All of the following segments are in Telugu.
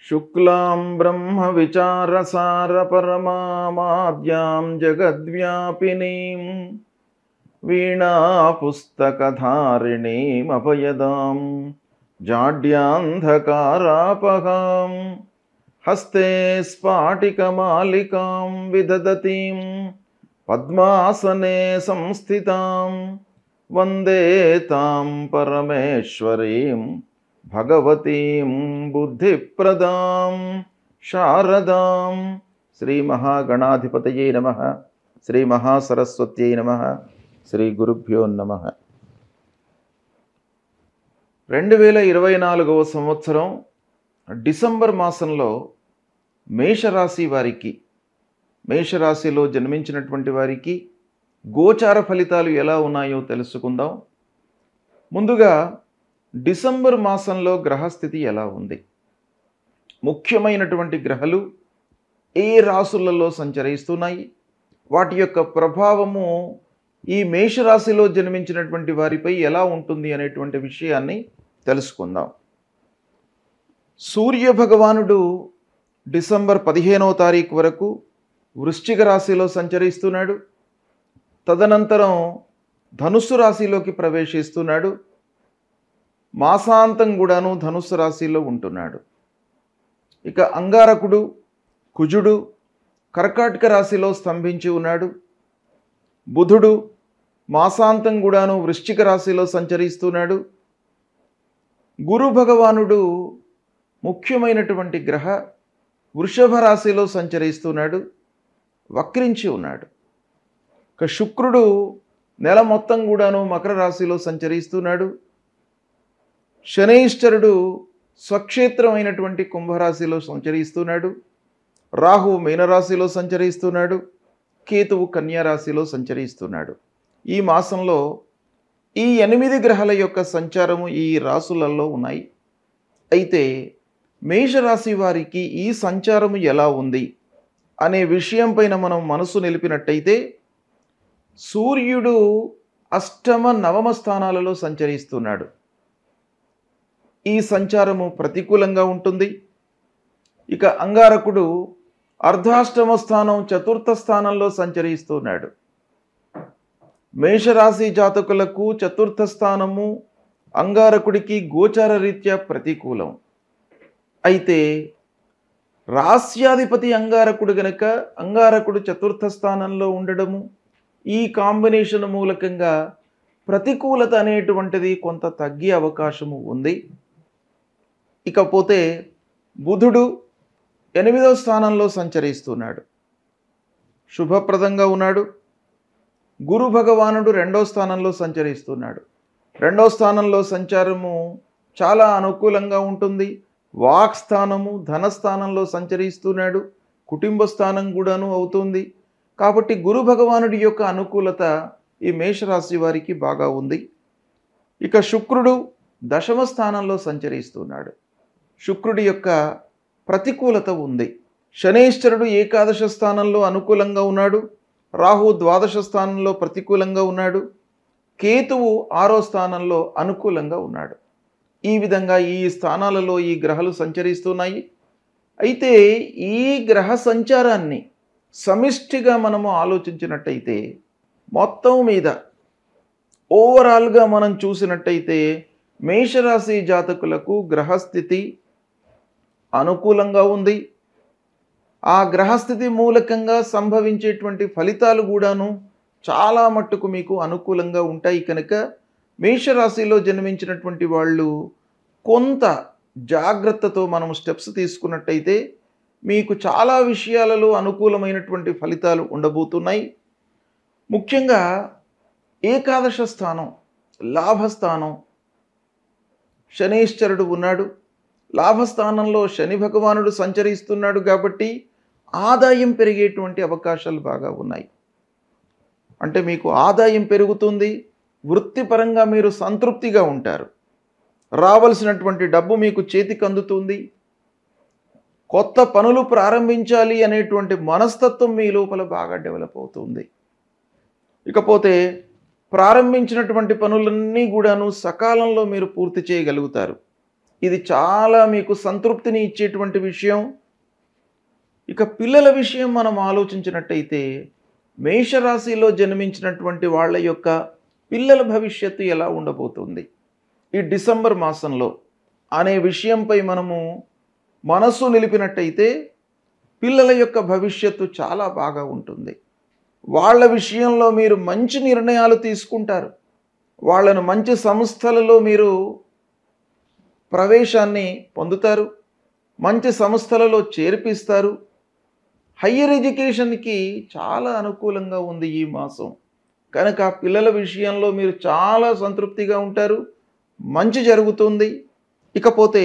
శుక్లాం బ్రహ్మ విచారసార పరమామాద్యాం జగద్వ్యాపినీం వీణా పుస్తకధారిణీం అపయదాం జాడ్యాంధకారాపహాం హస్తే స్ఫాటికమాలికాం విదదతీం పద్మాసనే సంస్థితాం వందే తాం పరమేశ్వరీం భగవతీం బుద్ధిప్రదాం శారదాం. శ్రీ మహాగణాధిపతయే నమః. శ్రీ మహాసరస్వత్యై నమః. శ్రీ గురుభ్యో నమః. 2024 సంవత్సరం డిసెంబర్ మాసంలో మేషరాశి వారికి, మేషరాశిలో జన్మించినటువంటి వారికి గోచార ఫలితాలు ఎలా ఉన్నాయో తెలుసుకుందాం. ముందుగా డిసెంబర్ మాసంలో గ్రహస్థితి ఎలా ఉంది, ముఖ్యమైనటువంటి గ్రహాలు ఏ రాశులలో సంచరిస్తున్నాయి, వాటి యొక్క ప్రభావము ఈ మేషరాశిలో జన్మించినటువంటి వారిపై ఎలా ఉంటుంది అనేటువంటి విషయాన్ని తెలుసుకుందాం. సూర్య భగవానుడు డిసెంబర్ 15వ తారీఖు వరకు వృశ్చిక రాశిలో సంచరిస్తున్నాడు. తదనంతరం ధనుస్సు రాశిలోకి ప్రవేశిస్తున్నాడు. మాసాంతం కూడాను ధనుస్సు రాశిలో ఉంటున్నాడు. ఇక అంగారకుడు కుజుడు కర్కాటక రాశిలో స్తంభించి ఉన్నాడు. బుధుడు మాసాంతం కూడాను వృశ్చిక రాశిలో సంచరిస్తున్నాడు. గురు భగవానుడు ముఖ్యమైనటువంటి గ్రహ వృషభ రాశిలో సంచరిస్తున్నాడు, వక్రించి ఉన్నాడు. ఇక శుక్రుడు నెల మొత్తం కూడాను మకర రాశిలో సంచరిస్తున్నాడు. శనైశ్చరుడు స్వక్షేత్రమైనటువంటి కుంభరాశిలో సంచరిస్తున్నాడు. రాహు మీనరాశిలో సంచరిస్తున్నాడు. కేతువు కన్యారాశిలో సంచరిస్తున్నాడు. ఈ మాసంలో ఈ 8 గ్రహాల యొక్క సంచారము ఈ రాశులలో ఉన్నాయి. అయితే మేషరాశి వారికి ఈ సంచారము ఎలా ఉంది అనే విషయం పైన మనం మనసు నిలిపినట్టయితే, సూర్యుడు అష్టమ నవమ స్థానాలలో సంచరిస్తున్నాడు. ఈ సంచారము ప్రతికూలంగా ఉంటుంది. ఇక అంగారకుడు అర్ధాష్టమ స్థానం చతుర్థ స్థానంలో సంచరిస్తున్నాడు. మేషరాశి జాతకులకు చతుర్థ స్థానము అంగారకుడికి గోచార రీత్యా ప్రతికూలం. అయితే రాస్యాధిపతి అంగారకుడు గనక అంగారకుడు చతుర్థ స్థానంలో ఉండడము, ఈ కాంబినేషన్ మూలకంగా ప్రతికూలత అనేటువంటిది కొంత తగ్గే అవకాశము ఉంది. ఇకపోతే బుధుడు 8వ స్థానంలో సంచరిస్తున్నాడు, శుభప్రదంగా ఉన్నాడు. గురు భగవానుడు 2వ స్థానంలో సంచరిస్తున్నాడు. 2వ స్థానంలో సంచారము చాలా అనుకూలంగా ఉంటుంది. వాక్ స్థానము ధనస్థానంలో సంచరిస్తున్నాడు, కుటుంబ స్థానం కూడాను అవుతుంది. కాబట్టి గురు భగవానుడి యొక్క అనుకూలత ఈ మేషరాశి వారికి బాగా ఉంది. ఇక శుక్రుడు 10వ స్థానంలో సంచరిస్తున్నాడు, శుక్రుడి యొక్క ప్రతికూలత ఉంది. శనైశ్చరుడు ఏకాదశ స్థానంలో అనుకూలంగా ఉన్నాడు. రాహు ద్వాదశ స్థానంలో ప్రతికూలంగా ఉన్నాడు. కేతువు 6వ స్థానంలో అనుకూలంగా ఉన్నాడు. ఈ విధంగా ఈ స్థానాలలో ఈ గ్రహాలు సంచరిస్తున్నాయి. అయితే ఈ గ్రహ సంచారాన్ని సమిష్టిగా మనము ఆలోచించినట్టయితే, మొత్తం మీద ఓవరాల్గా మనం చూసినట్టయితే మేషరాశి జాతకులకు గ్రహస్థితి అనుకూలంగా ఉంది. ఆ గ్రహస్థితి మూలకంగా సంభవించేటువంటి ఫలితాలు కూడాను చాలా మట్టుకు మీకు అనుకూలంగా ఉంటాయి. కనుక మేషరాశిలో జన్మించినటువంటి వాళ్ళు కొంత జాగ్రత్తతో మనం స్టెప్స్ తీసుకున్నట్టయితే మీకు చాలా విషయాలలో అనుకూలమైనటువంటి ఫలితాలు ఉండబోతున్నాయి. ముఖ్యంగా ఏకాదశ స్థానం లాభస్థానం, శనైశ్చరుడు ఉన్నాడు. లాభస్థానంలో శని భగవానుడు సంచరిస్తున్నాడు కాబట్టి ఆదాయం పెరిగేటువంటి అవకాశాలు బాగా ఉన్నాయి. అంటే మీకు ఆదాయం పెరుగుతుంది, వృత్తిపరంగా మీరు సంతృప్తిగా ఉంటారు, రావాల్సినటువంటి డబ్బు మీకు చేతికి అందుతుంది. కొత్త పనులు ప్రారంభించాలి అనేటువంటి మనస్తత్వం మీ లోపల బాగా డెవలప్ అవుతుంది. ఇకపోతే ప్రారంభించినటువంటి పనులన్నీ కూడాను సకాలంలో మీరు పూర్తి చేయగలుగుతారు. ఇది చాలా మీకు సంతృప్తిని ఇచ్చేటువంటి విషయం. ఇక పిల్లల విషయం మనం ఆలోచించినట్టయితే మేషరాశిలో జన్మించినటువంటి వాళ్ళ యొక్క పిల్లల భవిష్యత్తు ఎలా ఉండబోతుంది ఈ డిసెంబర్ మాసంలో అనే విషయంపై మనము మనసు నిలిపినట్టయితే పిల్లల యొక్క భవిష్యత్తు చాలా బాగా ఉంటుంది. వాళ్ళ విషయంలో మీరు మంచి నిర్ణయాలు తీసుకుంటారు. వాళ్ళను మంచి సంస్థలలో మీరు ప్రవేశాన్ని పొందుతారు. మంచి సంస్థలలో చేర్పిస్తారు. హయ్యర్ ఎడ్యుకేషన్కి చాలా అనుకూలంగా ఉంది ఈ మాసం. కనుక పిల్లల విషయంలో మీరు చాలా సంతృప్తిగా ఉంటారు. మంచి జరుగుతుంది. ఇకపోతే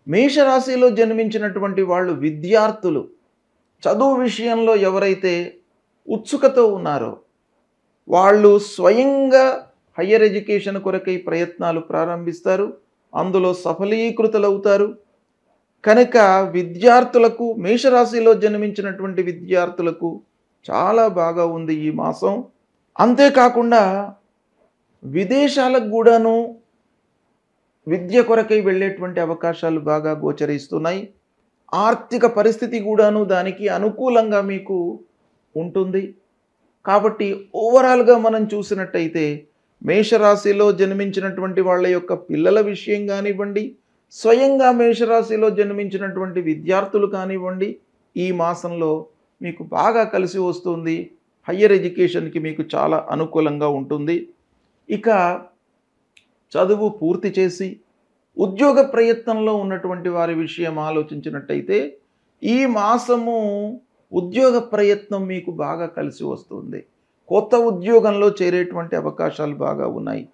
మేషరాశిలో జన్మించినటువంటి వాళ్ళు విద్యార్థులు చదువు విషయంలో ఎవరైతే ఉత్సుకతో ఉన్నారో వాళ్ళు స్వయంగా హయ్యర్ ఎడ్యుకేషన్ కొరకై ప్రయత్నాలు ప్రారంభిస్తారు. అందులో సఫలీకృతులవుతారు. కనుక విద్యార్థులకు మేషరాశిలో జన్మించినటువంటి విద్యార్థులకు చాలా బాగా ఉంది ఈ మాసం. అంతేకాకుండా విదేశాలకు కూడాను విద్య కొరకై వెళ్ళేటువంటి అవకాశాలు బాగా గోచరిస్తున్నాయి. ఆర్థిక పరిస్థితి కూడాను దానికి అనుకూలంగా మీకు ఉంటుంది. కాబట్టి ఓవరాల్గా మనం చూసినట్టయితే మేషరాశిలో జన్మించినటువంటి వాళ్ళ యొక్క పిల్లల విషయం కానివ్వండి, స్వయంగా మేషరాశిలో జన్మించినటువంటి విద్యార్థులు కానివ్వండి, ఈ మాసంలో మీకు బాగా కలిసి వస్తుంది. హయ్యర్ ఎడ్యుకేషన్కి మీకు చాలా అనుకూలంగా ఉంటుంది. ఇక చదువు పూర్తి చేసి ఉద్యోగ ప్రయత్నంలో ఉన్నటువంటి వారి విషయం ఆలోచించినట్టయితే ఈ మాసము ఉద్యోగ ప్రయత్నం మీకు బాగా కలిసి వస్తుంది. కొత్త ఉద్యోగంలో చేరేటువంటి అవకాశాలు బాగా ఉన్నాయి.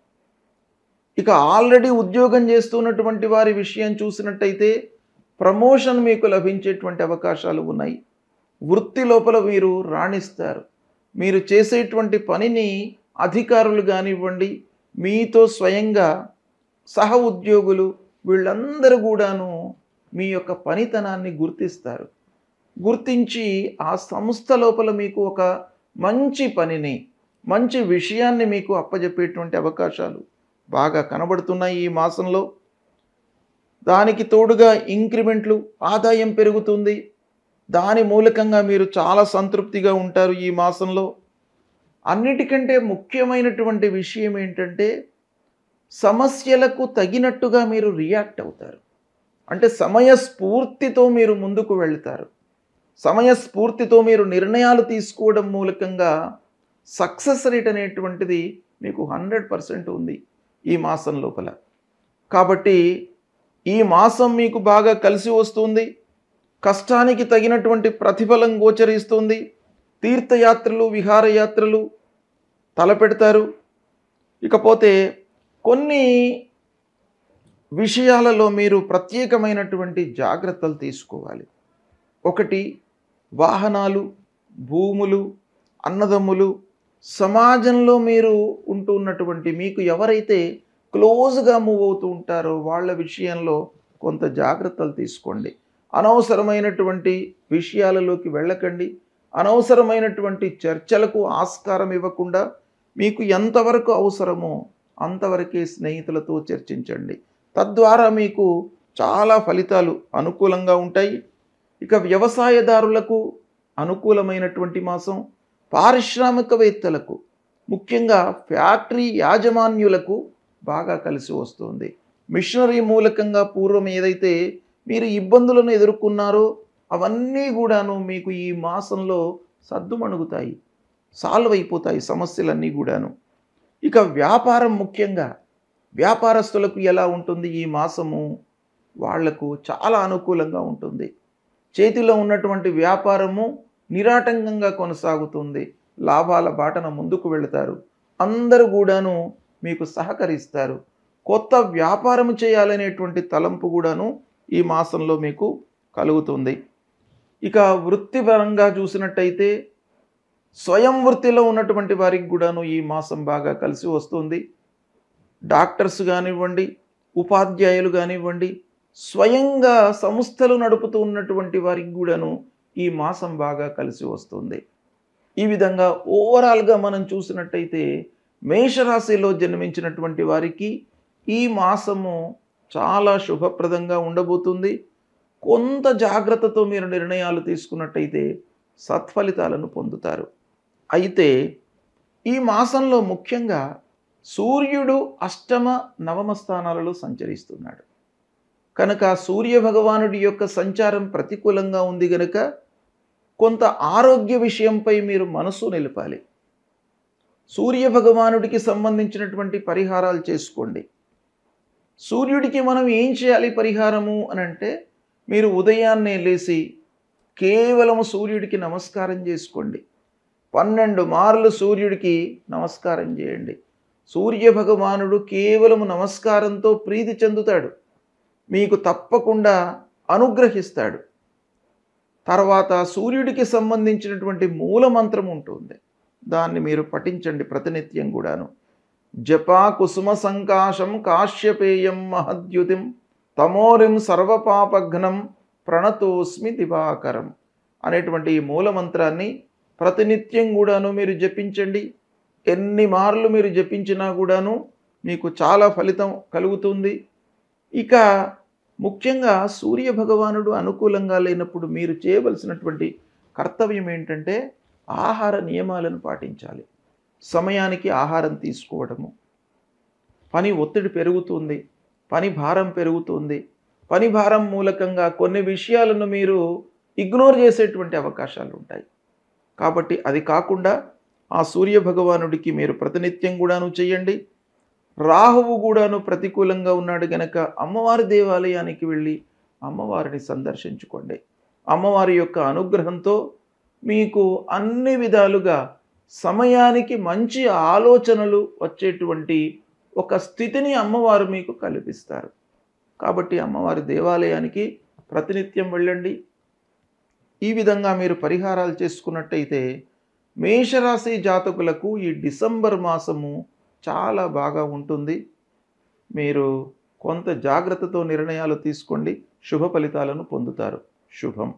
ఇక ఆల్రెడీ ఉద్యోగం చేస్తున్నటువంటి వారి విషయం చూసినట్టయితే ప్రమోషన్ మీకు లభించేటువంటి అవకాశాలు ఉన్నాయి. వృత్తి లోపల మీరు రాణిస్తారు. మీరు చేసేటువంటి పనిని అధికారులు కానివ్వండి, మీతో స్వయంగా సహ ఉద్యోగులు వీళ్ళందరూ కూడాను మీ యొక్క పనితనాన్ని గుర్తిస్తారు. గుర్తించి ఆ సంస్థ లోపల మీకు ఒక మంచి పనిని, మంచి విషయాన్ని మీకు అప్పజెప్పేటువంటి అవకాశాలు బాగా కనబడుతున్నాయి ఈ మాసంలో. దానికి తోడుగా ఇంక్రిమెంట్లు, ఆదాయం పెరుగుతుంది. దాని మూలకంగా మీరు చాలా సంతృప్తిగా ఉంటారు ఈ మాసంలో. అన్నిటికంటే ముఖ్యమైనటువంటి విషయం ఏంటంటే సమస్యలకు తగినట్టుగా మీరు రియాక్ట్ అవుతారు. అంటే సమయస్ఫూర్తితో మీరు ముందుకు వెళ్తారు. సమయస్ఫూర్తితో మీరు నిర్ణయాలు తీసుకోవడం మూలకంగా సక్సెస్ రేట్ అనేటువంటిది మీకు 100% ఉంది ఈ మాసం లోపల. కాబట్టి ఈ మాసం మీకు బాగా కలిసి వస్తుంది. కష్టానికి తగినటువంటి ప్రతిఫలం గోచరిస్తుంది. తీర్థయాత్రలు, విహారయాత్రలు తలపెడతారు. ఇకపోతే కొన్ని విషయాలలో మీరు ప్రత్యేకమైనటువంటి జాగ్రత్తలు తీసుకోవాలి. ఒకటి, వాహనాలు, భూములు, అన్నదమ్ములు, సమాజంలో మీరు ఉంటున్నటువంటి మీకు ఎవరైతే క్లోజ్గా మూవ్ అవుతూ ఉంటారో వాళ్ళ విషయంలో కొంత జాగ్రత్తలు తీసుకోండి. అనవసరమైనటువంటి విషయాలలోకి వెళ్ళకండి. అనవసరమైనటువంటి చర్చలకు ఆస్కారం ఇవ్వకుండా మీకు ఎంతవరకు అవసరమో అంతవరకే స్నేహితులతో చర్చించండి. తద్వారా మీకు చాలా ఫలితాలు అనుకూలంగా ఉంటాయి. ఇక వ్యవసాయదారులకు అనుకూలమైనటువంటి మాసం. పారిశ్రామికవేత్తలకు, ముఖ్యంగా ఫ్యాక్టరీ యాజమాన్యులకు బాగా కలిసి వస్తుంది. మిషనరీ మూలకంగా పూర్వం ఏదైతే మీరు ఇబ్బందులను ఎదుర్కొన్నారో అవన్నీ కూడాను మీకు ఈ మాసంలో సద్దుమణుగుతాయి, సాల్వ్ అయిపోతాయి సమస్యలన్నీ కూడాను. ఇక వ్యాపారం, ముఖ్యంగా వ్యాపారస్తులకు ఎలా ఉంటుంది ఈ మాసము? వాళ్లకు చాలా అనుకూలంగా ఉంటుంది. చేతిలో ఉన్నటువంటి వ్యాపారము నిరాటంకంగా కొనసాగుతుంది. లాభాల బాటన ముందుకు వెళతారు. అందరూ కూడాను మీకు సహకరిస్తారు. కొత్త వ్యాపారం చేయాలనేటువంటి తలంపు కూడాను ఈ మాసంలో మీకు కలుగుతుంది. ఇక వృత్తిపరంగా చూసినట్టయితే స్వయం వృత్తిలో ఉన్నటువంటి వారికి కూడాను ఈ మాసం బాగా కలిసి వస్తుంది. డాక్టర్స్ కానివ్వండి, ఉపాధ్యాయులు కానివ్వండి, స్వయంగా సంస్థలు నడుపుతూ ఉన్నటువంటి వారికి కూడాను ఈ మాసం బాగా కలిసి వస్తుంది. ఈ విధంగా ఓవరాల్గా మనం చూసినట్టయితే మేషరాశిలో జన్మించినటువంటి వారికి ఈ మాసము చాలా శుభప్రదంగా ఉండబోతుంది. కొంత జాగ్రత్తతో మీరు నిర్ణయాలు తీసుకున్నట్టయితే సత్ఫలితాలను పొందుతారు. అయితే ఈ మాసంలో ముఖ్యంగా సూర్యుడు అష్టమ, నవమ స్థానాలలో సంచరిస్తున్నాడు. కనుక సూర్య భగవానుడి యొక్క సంచారం ప్రతికూలంగా ఉంది గనుక కొంత ఆరోగ్య విషయంపై మీరు మనసు నిలపాలి. సూర్య భగవానుడికి సంబంధించినటువంటి పరిహారాలు చేసుకోండి. సూర్యుడికి మనం ఏం చేయాలి పరిహారము అని అంటే, మీరు ఉదయాన్నే లేచి కేవలం సూర్యుడికి నమస్కారం చేసుకోండి. 12 మార్లు సూర్యుడికి నమస్కారం చేయండి. సూర్య భగవానుడు కేవలం నమస్కారంతో ప్రీతి చెందుతాడు, మీకు తప్పకుండా అనుగ్రహిస్తాడు. తర్వాత సూర్యుడికి సంబంధించినటువంటి మూల మంత్రం ఉంటుంది, దాన్ని మీరు పఠించండి ప్రతినిత్యం కూడాను. జపా కుసుమ సంకాశం కాశ్యపేయం మహద్యుతిం తమోరిం సర్వపాపఘ్నం ప్రణతోస్మి దివాకరం అనేటువంటి ఈ మూల మంత్రాన్ని ప్రతినిత్యం కూడాను మీరు జపించండి. ఎన్ని మార్లు మీరు జపించినా కూడాను మీకు చాలా ఫలితం కలుగుతుంది. ఇక ముఖ్యంగా సూర్య భగవానుడు అనుకూలంగా లేనప్పుడు మీరు చేయవలసినటువంటి కర్తవ్యం ఏంటంటే, ఆహార నియమాలను పాటించాలి. సమయానికి ఆహారం తీసుకోవడము. పని ఒత్తిడి పెరుగుతుంది, పని భారం పెరుగుతుంది. పని భారం మూలకంగా కొన్ని విషయాలను మీరు ఇగ్నోర్ చేసేటువంటి అవకాశాలు ఉంటాయి. కాబట్టి అది కాకుండా ఆ సూర్య భగవానుడికి మీరు ప్రతినిత్యం కూడాను చేయండి. రాహువు కూడాను ప్రతికూలంగా ఉన్నాడు గనక అమ్మవారి దేవాలయానికి వెళ్ళి అమ్మవారిని సందర్శించుకోండి. అమ్మవారి యొక్క అనుగ్రహంతో మీకు అన్ని విధాలుగా సమయానికి మంచి ఆలోచనలు వచ్చేటువంటి ఒక స్థితిని అమ్మవారు మీకు కల్పిస్తారు. కాబట్టి అమ్మవారి దేవాలయానికి ప్రతినిత్యం వెళ్ళండి. ఈ విధంగా మీరు పరిహారాలు చేసుకున్నట్టయితే మేషరాశి జాతకులకు ఈ డిసెంబర్ మాసము చాలా బాగా ఉంటుంది. మీరు కొంత జాగ్రత్తతో నిర్ణయాలు తీసుకోండి, శుభ ఫలితాలను పొందుతారు. శుభం.